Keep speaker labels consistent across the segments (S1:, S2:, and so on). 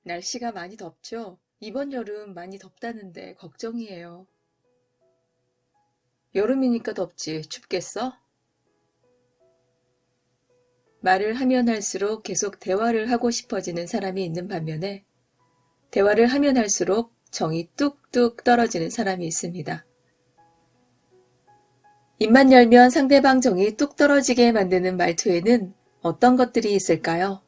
S1: 날씨가 많이 덥죠? 이번 여름 많이 덥다는데 걱정이에요. 여름이니까 덥지. 춥겠어? 말을 하면 할수록 계속 대화를 하고 싶어지는 사람이 있는 반면에 대화를 하면 할수록 정이 뚝뚝 떨어지는 사람이 있습니다. 입만 열면 상대방 정이 뚝 떨어지게 만드는 말투에는 어떤 것들이 있을까요?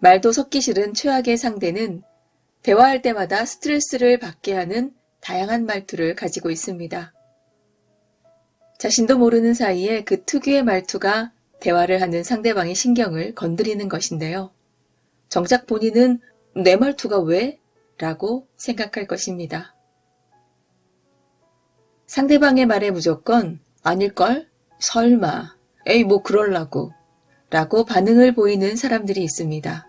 S1: 말도 섞기 싫은 최악의 상대는 대화할 때마다 스트레스를 받게 하는 다양한 말투를 가지고 있습니다. 자신도 모르는 사이에 그 특유의 말투가 대화를 하는 상대방의 신경을 건드리는 것인데요. 정작 본인은 내 말투가 왜? 라고 생각할 것입니다. 상대방의 말에 무조건 아닐걸? 설마, 에이 뭐 그럴라고 라고 반응을 보이는 사람들이 있습니다.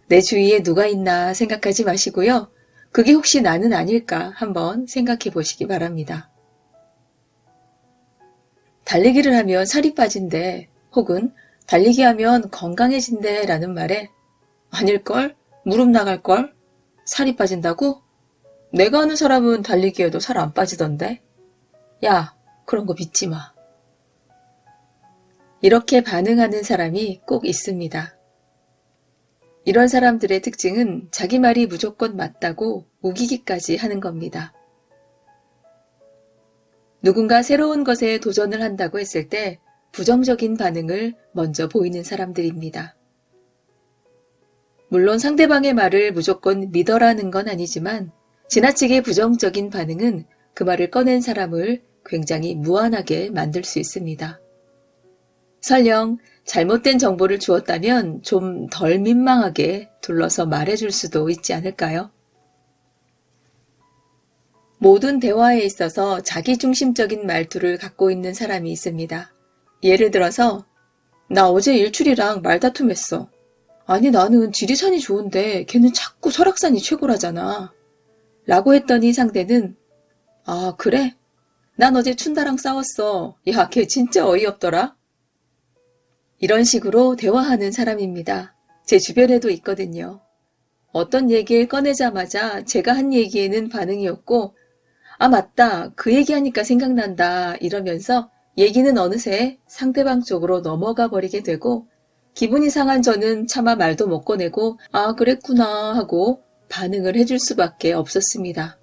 S1: 내 주위에 누가 있나 생각하지 마시고요. 그게 혹시 나는 아닐까 한번 생각해 보시기 바랍니다. 달리기를 하면 살이 빠진대 혹은 달리기 하면 건강해진대 라는 말에 아닐걸? 무릎 나갈걸? 살이 빠진다고? 내가 아는 사람은 달리기해도 살 안 빠지던데? 야, 그런 거 믿지 마. 이렇게 반응하는 사람이 꼭 있습니다. 이런 사람들의 특징은 자기 말이 무조건 맞다고 우기기까지 하는 겁니다. 누군가 새로운 것에 도전을 한다고 했을 때 부정적인 반응을 먼저 보이는 사람들입니다. 물론 상대방의 말을 무조건 믿어라는 건 아니지만 지나치게 부정적인 반응은 그 말을 꺼낸 사람을 굉장히 무안하게 만들 수 있습니다. 설령 잘못된 정보를 주었다면 좀 덜 민망하게 둘러서 말해줄 수도 있지 않을까요? 모든 대화에 있어서 자기중심적인 말투를 갖고 있는 사람이 있습니다. 예를 들어서 나 어제 일출이랑 말다툼했어. 아니 나는 지리산이 좋은데 걔는 자꾸 설악산이 최고라잖아. 라고 했더니 상대는 아 그래? 난 어제 춘다랑 싸웠어. 야 걔 진짜 어이없더라. 이런 식으로 대화하는 사람입니다. 제 주변에도 있거든요. 어떤 얘기를 꺼내자마자 제가 한 얘기에는 반응이 없고 아 맞다 그 얘기하니까 생각난다 이러면서 얘기는 어느새 상대방 쪽으로 넘어가 버리게 되고 기분이 상한 저는 차마 말도 못 꺼내고 아 그랬구나 하고 반응을 해줄 수밖에 없었습니다.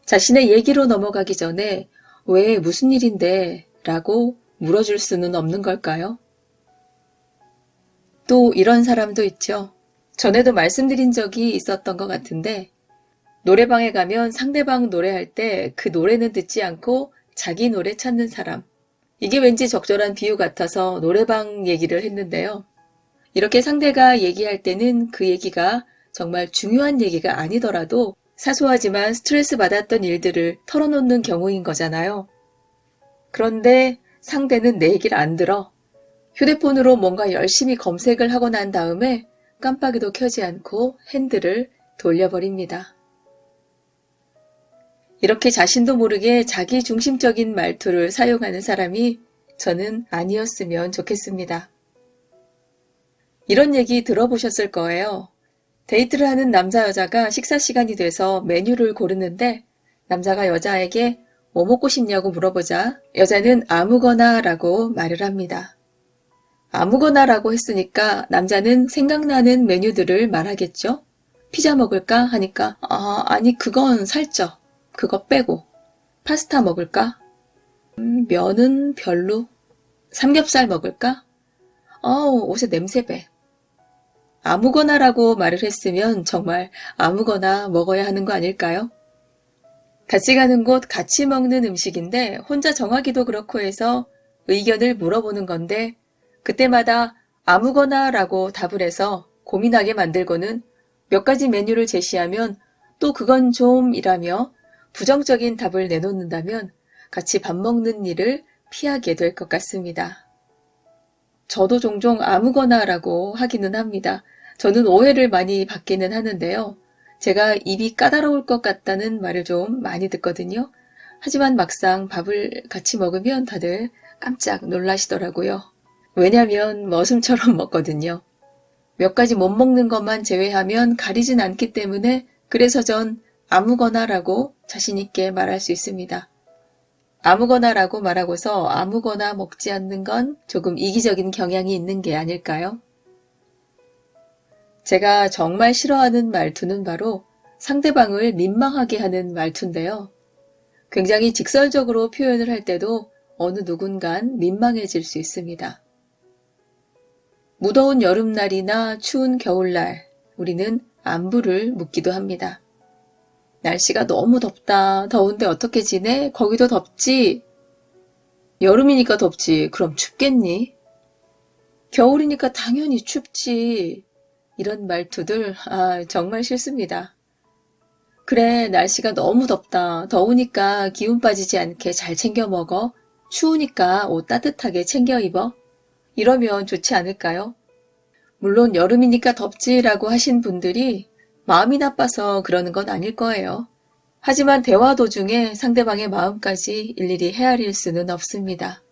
S1: 자신의 얘기로 넘어가기 전에 왜 무슨 일인데 라고 물어줄 수는 없는 걸까요? 또 이런 사람도 있죠. 전에도 말씀드린 적이 있었던 것 같은데 노래방에 가면 상대방 노래할 때 그 노래는 듣지 않고 자기 노래 찾는 사람. 이게 왠지 적절한 비유 같아서 노래방 얘기를 했는데요. 이렇게 상대가 얘기할 때는 그 얘기가 정말 중요한 얘기가 아니더라도 사소하지만 스트레스 받았던 일들을 털어놓는 경우인 거잖아요. 그런데 상대는 내 얘기를 안 들어. 휴대폰으로 뭔가 열심히 검색을 하고 난 다음에 깜빡이도 켜지 않고 핸들을 돌려버립니다. 이렇게 자신도 모르게 자기 중심적인 말투를 사용하는 사람이 저는 아니었으면 좋겠습니다. 이런 얘기 들어보셨을 거예요. 데이트를 하는 남자 여자가 식사 시간이 돼서 메뉴를 고르는데 남자가 여자에게 뭐 먹고 싶냐고 물어보자 여자는 아무거나 라고 말을 합니다. 아무거나 라고 했으니까 남자는 생각나는 메뉴들을 말하겠죠? 피자 먹을까? 하니까 아니 그건 살쪄. 그거 빼고. 파스타 먹을까? 면은 별로. 삼겹살 먹을까? 옷에 냄새 배. 아무거나라고 말을 했으면 정말 아무거나 먹어야 하는 거 아닐까요? 같이 가는 곳 같이 먹는 음식인데 혼자 정하기도 그렇고 해서 의견을 물어보는 건데 그때마다 아무거나라고 답을 해서 고민하게 만들고는 몇 가지 메뉴를 제시하면 또 그건 좀 이라며 부정적인 답을 내놓는다면 같이 밥 먹는 일을 피하게 될 것 같습니다. 저도 종종 아무거나라고 하기는 합니다. 저는 오해를 많이 받기는 하는데요. 제가 입이 까다로울 것 같다는 말을 좀 많이 듣거든요. 하지만 막상 밥을 같이 먹으면 다들 깜짝 놀라시더라고요. 왜냐면 머슴처럼 먹거든요. 몇 가지 못 먹는 것만 제외하면 가리진 않기 때문에 그래서 전 아무거나라고 자신 있게 말할 수 있습니다. 아무거나라고 말하고서 아무거나 먹지 않는 건 조금 이기적인 경향이 있는 게 아닐까요? 제가 정말 싫어하는 말투는 바로 상대방을 민망하게 하는 말투인데요. 굉장히 직설적으로 표현을 할 때도 어느 누군간 민망해질 수 있습니다. 무더운 여름날이나 추운 겨울날, 우리는 안부를 묻기도 합니다. 날씨가 너무 덥다. 더운데 어떻게 지내? 거기도 덥지? 여름이니까 덥지. 그럼 춥겠니? 겨울이니까 당연히 춥지. 이런 말투들, 정말 싫습니다. 그래, 날씨가 너무 덥다. 더우니까 기운 빠지지 않게 잘 챙겨 먹어. 추우니까 옷 따뜻하게 챙겨 입어. 이러면 좋지 않을까요? 물론 여름이니까 덥지라고 하신 분들이 마음이 나빠서 그러는 건 아닐 거예요. 하지만 대화 도중에 상대방의 마음까지 일일이 헤아릴 수는 없습니다.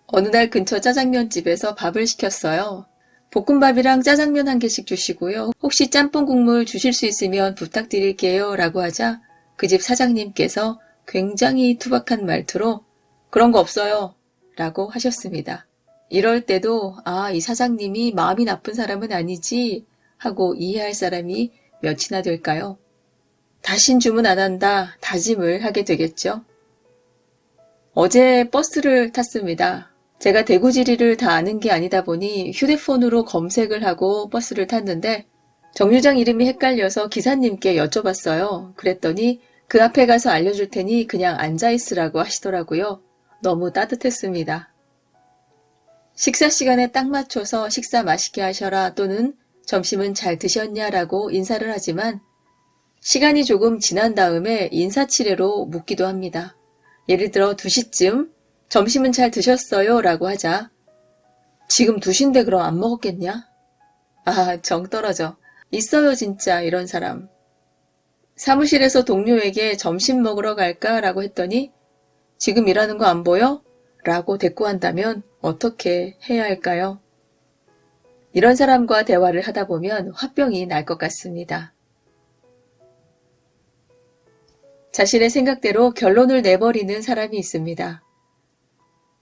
S1: 어느 날 근처 짜장면집에서 밥을 시켰어요. 볶음밥이랑 짜장면 한 개씩 주시고요. 혹시 짬뽕 국물 주실 수 있으면 부탁드릴게요 라고 하자 그 집 사장님께서 굉장히 투박한 말투로 그런 거 없어요 라고 하셨습니다. 이럴 때도 이 사장님이 마음이 나쁜 사람은 아니지 하고 이해할 사람이 몇이나 될까요? 다신 주문 안 한다 다짐을 하게 되겠죠. 어제 버스를 탔습니다. 제가 대구 지리를 다 아는 게 아니다 보니 휴대폰으로 검색을 하고 버스를 탔는데 정류장 이름이 헷갈려서 기사님께 여쭤봤어요. 그랬더니 그 앞에 가서 알려줄 테니 그냥 앉아있으라고 하시더라고요. 너무 따뜻했습니다. 식사 시간에 딱 맞춰서 식사 맛있게 하셔라 또는 점심은 잘 드셨냐라고 인사를 하지만 시간이 조금 지난 다음에 인사치레로 묻기도 합니다. 예를 들어 2시쯤 점심은 잘 드셨어요? 라고 하자 지금 2시인데 그럼 안 먹었겠냐? 정 떨어져. 있어요 진짜 이런 사람. 사무실에서 동료에게 점심 먹으러 갈까? 라고 했더니 지금 일하는 거 안 보여? 라고 대꾸한다면 어떻게 해야 할까요? 이런 사람과 대화를 하다 보면 화병이 날 것 같습니다. 자신의 생각대로 결론을 내버리는 사람이 있습니다.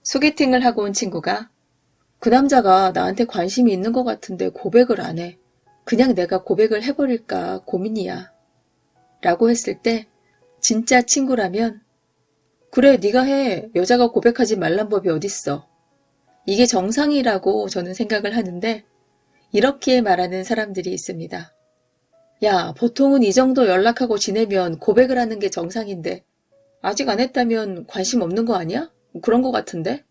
S1: 소개팅을 하고 온 친구가 그 남자가 나한테 관심이 있는 것 같은데 고백을 안 해. 그냥 내가 고백을 해버릴까 고민이야. 라고 했을 때 진짜 친구라면 그래 네가 해. 여자가 고백하지 말란 법이 어딨어. 이게 정상이라고 저는 생각을 하는데 이렇게 말하는 사람들이 있습니다. 야, 보통은 이 정도 연락하고 지내면 고백을 하는 게 정상인데 아직 안 했다면 관심 없는 거 아니야? 그런 거 같은데?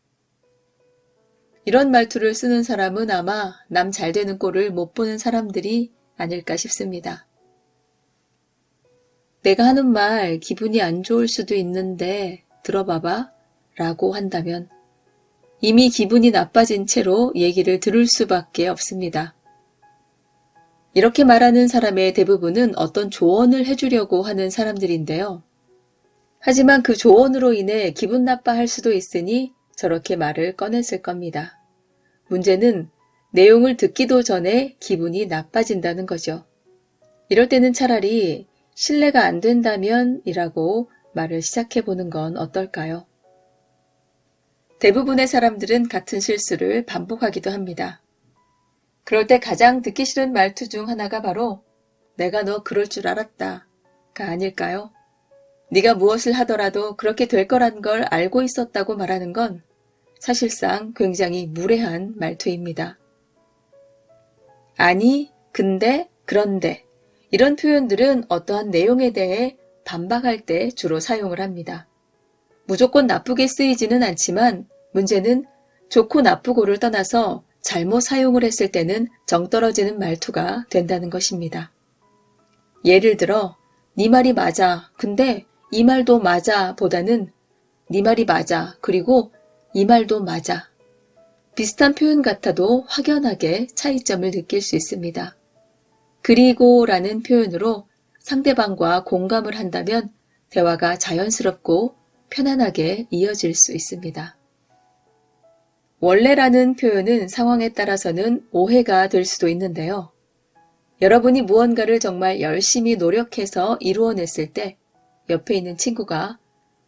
S1: 이런 말투를 쓰는 사람은 아마 남 잘 되는 꼴을 못 보는 사람들이 아닐까 싶습니다. 내가 하는 말 기분이 안 좋을 수도 있는데 들어봐봐 라고 한다면 이미 기분이 나빠진 채로 얘기를 들을 수밖에 없습니다. 이렇게 말하는 사람의 대부분은 어떤 조언을 해주려고 하는 사람들인데요. 하지만 그 조언으로 인해 기분 나빠할 수도 있으니 저렇게 말을 꺼냈을 겁니다. 문제는 내용을 듣기도 전에 기분이 나빠진다는 거죠. 이럴 때는 차라리 신뢰가 안 된다면 이라고 말을 시작해보는 건 어떨까요? 대부분의 사람들은 같은 실수를 반복하기도 합니다. 그럴 때 가장 듣기 싫은 말투 중 하나가 바로 내가 너 그럴 줄 알았다가 아닐까요? 네가 무엇을 하더라도 그렇게 될 거란 걸 알고 있었다고 말하는 건 사실상 굉장히 무례한 말투입니다. 아니, 근데, 그런데 이런 표현들은 어떠한 내용에 대해 반박할 때 주로 사용을 합니다. 무조건 나쁘게 쓰이지는 않지만 문제는 좋고 나쁘고를 떠나서 잘못 사용을 했을 때는 정 떨어지는 말투가 된다는 것입니다. 예를 들어 네 말이 맞아. 근데 이 말도 맞아 보다는 네 말이 맞아. 그리고 이 말도 맞아. 비슷한 표현 같아도 확연하게 차이점을 느낄 수 있습니다. 그리고 라는 표현으로 상대방과 공감을 한다면 대화가 자연스럽고 편안하게 이어질 수 있습니다. 원래라는 표현은 상황에 따라서는 오해가 될 수도 있는데요. 여러분이 무언가를 정말 열심히 노력해서 이루어냈을 때 옆에 있는 친구가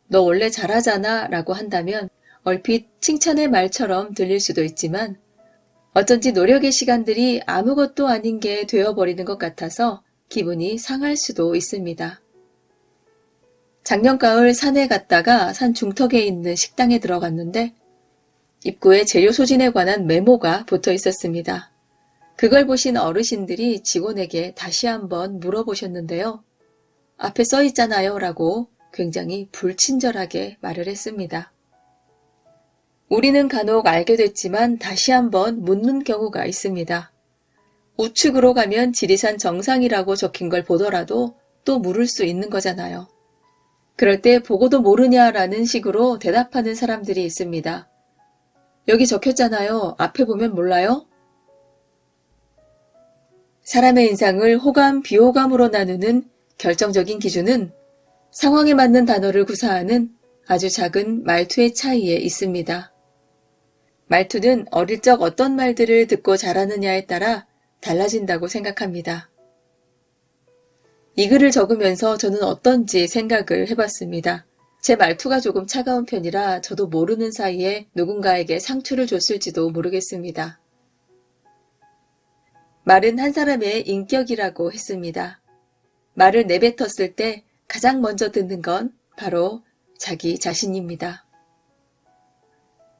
S1: 너 원래 잘하잖아 라고 한다면 얼핏 칭찬의 말처럼 들릴 수도 있지만 어쩐지 노력의 시간들이 아무것도 아닌 게 되어버리는 것 같아서 기분이 상할 수도 있습니다. 작년 가을 산에 갔다가 산 중턱에 있는 식당에 들어갔는데 입구에 재료 소진에 관한 메모가 붙어 있었습니다. 그걸 보신 어르신들이 직원에게 다시 한번 물어보셨는데요. 앞에 써 있잖아요 라고 굉장히 불친절하게 말을 했습니다. 우리는 간혹 알게 됐지만 다시 한번 묻는 경우가 있습니다. 우측으로 가면 지리산 정상이라고 적힌 걸 보더라도 또 물을 수 있는 거잖아요. 그럴 때 보고도 모르냐라는 식으로 대답하는 사람들이 있습니다. 여기 적혔잖아요. 앞에 보면 몰라요? 사람의 인상을 호감, 비호감으로 나누는 결정적인 기준은 상황에 맞는 단어를 구사하는 아주 작은 말투의 차이에 있습니다. 말투는 어릴 적 어떤 말들을 듣고 자라느냐에 따라 달라진다고 생각합니다. 이 글을 적으면서 저는 어떤지 생각을 해봤습니다. 제 말투가 조금 차가운 편이라 저도 모르는 사이에 누군가에게 상처를 줬을지도 모르겠습니다. 말은 한 사람의 인격이라고 했습니다. 말을 내뱉었을 때 가장 먼저 듣는 건 바로 자기 자신입니다.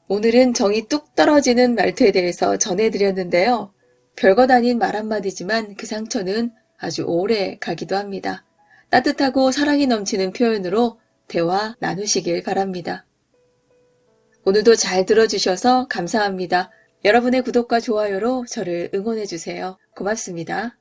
S1: 오늘은 정이 뚝 떨어지는 말투에 대해서 전해드렸는데요. 별것 아닌 말 한마디지만 그 상처는 아주 오래 가기도 합니다. 따뜻하고 사랑이 넘치는 표현으로 대화 나누시길 바랍니다. 오늘도 잘 들어주셔서 감사합니다. 여러분의 구독과 좋아요로 저를 응원해주세요. 고맙습니다.